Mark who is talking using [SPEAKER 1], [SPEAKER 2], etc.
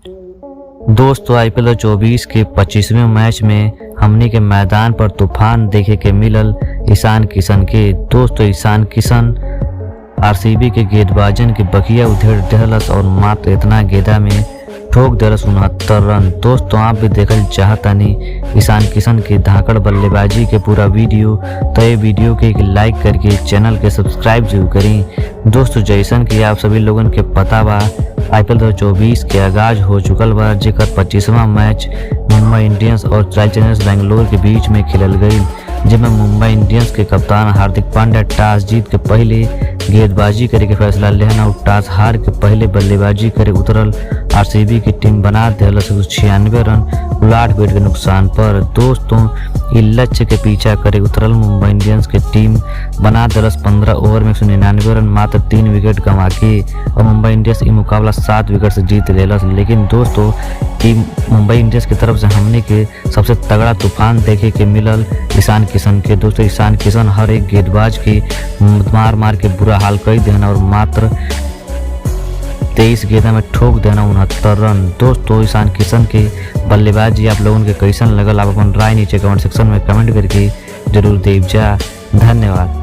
[SPEAKER 1] दोस्तों आईपीएल 24 के 25वें मैच में हमनी के मैदान पर तूफान देखे के मिलल ईशान किशन के। दोस्तों ईशान किशन आरसीबी के गेंदबाजन के बकिया उधेड़ दहलस और मात्र इतना गेंदा में ठोक दहलस 69 रन। दोस्तों आप भी देखल चाहतानी ईशान किशन की धाकड़ बल्लेबाजी के पूरा वीडियो, तो ये वीडियो के लाइक करके चैनल के सब्सक्राइब जरूर करी। दोस्तों जैसन कि आप सभी लोगन के पता बा आईपीएल 2024 के आगाज हो चुकल बा, जेकर 25वां मैच मुंबई इंडियंस और रॉयल चैलेंजर्स बेंगलोर के बीच में खेलल गई, जिसमें मुंबई इंडियंस के कप्तान हार्दिक पांड्या टॉस जीत के पहले गेंदबाजी करे के फैसला लेहन और टॉस हार के पहले बल्लेबाजी करे उतरल आरसीबी की टीम बना दिलस 96 रन उलाट विकेट के नुकसान पर। दोस्तों इस लक्ष्य के पीछा करे उतरल मुंबई इंडियंस की टीम बना दिलस 15 ओवर में 199 रन मात्र 3 विकेट गंवा के, और मुंबई इंडियंस ये मुकाबला 7 विकेट से जीत लेलस। लेकिन दोस्तों टीम मुंबई इंडियंस की तरफ से हमने के सबसे तगड़ा तूफान देखे के मिलल ईशान किशन के। दोस्तों ईशान किशन हर एक गेंदबाज की मार मार के बुरा हाल कर देना और मात्र 23 गेंदा में ठोक देना 69 रन। दोस्तों ईशान किशन के बल्लेबाजी आप लोगों के कैसन लगल, आप अपन राय नीचे कमेंट सेक्शन में कमेंट करके जरूर देव जा। धन्यवाद।